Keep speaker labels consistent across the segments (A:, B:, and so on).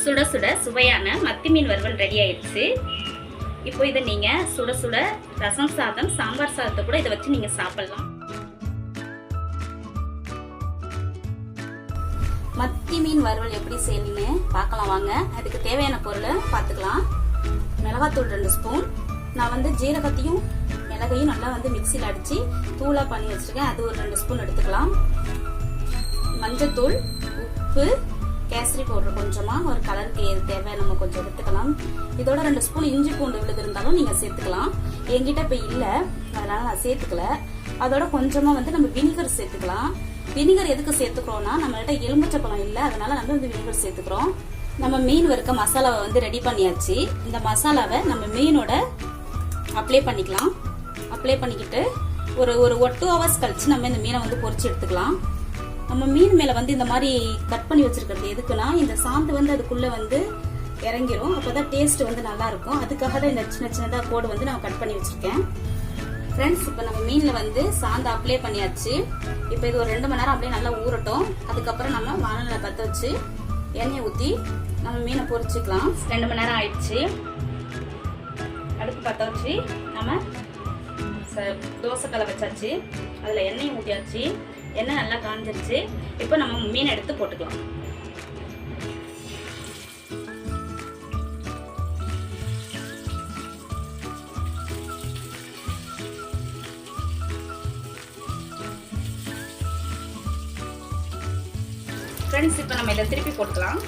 A: சுட சுட சுவையான மத்தி மீன் வறுவல் ரெடி ஆயிடுச்சு. இப்போ இதை நீங்க சுட சுட ரசம் சாதம் சாம்பார் சாதத்தை கூட இதை வச்சு நீங்க சாப்பிடலாம். மத்தி மீன் வறுவல் எப்படி செய்யணும்னு பார்க்கலாம் வாங்க. அதுக்கு தேவையான பொருளை பார்த்துக்கலாம். மிளகாத்தூள் 2 ஸ்பூன். நான் ஜீரகத்தையும் மிளகையும் நல்லா மிக்சியில் அடிச்சு தூளா பண்ணி வச்சிருக்கேன். அது ஒரு 2 ஸ்பூன் எடுத்துக்கலாம். மஞ்சத்தூள், உப்பு, கேசரி பவுடர் கொஞ்சமா, ஒரு கலருக்கு தேவை நம்ம கொஞ்சம் எடுத்துக்கலாம். இதோட 2 ஸ்பூன் இஞ்சி பூண்டு விழுது இருந்தாலும் நீங்க சேர்த்துக்கலாம். என்கிட்ட இப்ப இல்ல, அதனால நான் சேர்த்துக்கல. அதோட கொஞ்சமா நம்ம வினிகர் சேர்த்துக்கலாம். வினிகர் எதுக்கு சேர்த்துக்கிறோம்னா நம்மகிட்ட எலுமிச்சப்பழம் இல்ல, அதனால நம்ம வினிகர் சேர்த்துக்கிறோம். நம்ம மீன் வறுக்க மசாலாவை ரெடி பண்ணியாச்சு. இந்த மசாலாவை நம்ம மீனோட அப்ளை பண்ணிக்கலாம். அப்ளை பண்ணிக்கிட்டு ஒரு 2 ஹவர்ஸ் கழிச்சு நம்ம இந்த மீனை பொரிச்சு எடுத்துக்கலாம். நம்ம மீன் மேல இந்த மாதிரி கட் பண்ணி வச்சிருக்கிறது எதுக்குன்னா இந்த சாந்து அதுக்குள்ள இறங்கிரும். அப்பதான் டேஸ்ட் நல்லா இருக்கும். அதுக்காக தான் இந்த சின்ன சின்னதா கோடு நான் கட் பண்ணி வச்சிருக்கேன். ஃப்ரெண்ட்ஸ், இப்ப நம்ம மீன்ல சாந்து அப்ளை பண்ணியாச்சு. இப்ப இது ஒரு 2 மணி நேரம் அப்படியே நல்லா ஊறட்டும். அதுக்கப்புறம் நம்ம வானல்ல பத்த வச்சு எண்ணெய் ஊத்தி நம்ம மீனை பொரிச்சுக்கலாம். 2 மணி நேரம் ஆயிடுச்சு. அடுப்பு பத்த வச்சு நம்ம தோசைக்கலை வச்சாச்சு. அதுல எண்ணெய் ஊத்தியாச்சு. எண்ணெய் நல்லா காஞ்சிருச்சு. இப்போ நம்ம மீன் எடுத்து போட்டுக்கலாம். ஃப்ரெண்ட்ஸ், இப்போ நம்ம இதை திருப்பி போட்டுக்கலாம்.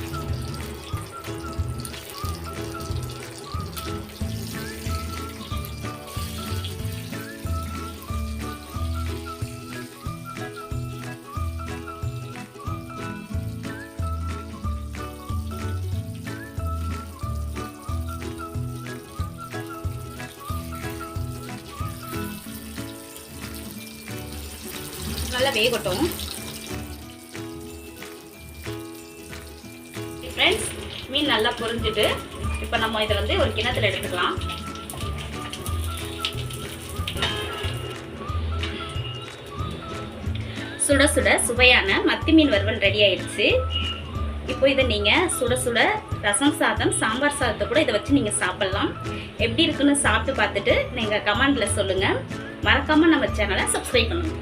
A: நல்லா வேகட்டும். ஃப்ரெண்ட்ஸ், மீன் நல்லா பொரிஞ்சிட்டு இப்போ நம்ம இதை ஒரு கிண்ணத்துல எடுத்துக்கலாம். சுட சுட சுவையான மத்தி மீன் வறுவல் ரெடி ஆயிடுச்சு. இப்போ இதை நீங்க சுட சுட ரசம் சாதம் சாம்பார் சாதத்தை கூட இதை வச்சு நீங்க சாப்பிடலாம். எப்படி இருக்குன்னு சாப்பிட்டு பார்த்துட்டு நீங்க கமெண்ட்ல சொல்லுங்க. மறக்காம நம்ம சேனலை சப்ஸ்கிரைப் பண்ணுங்க.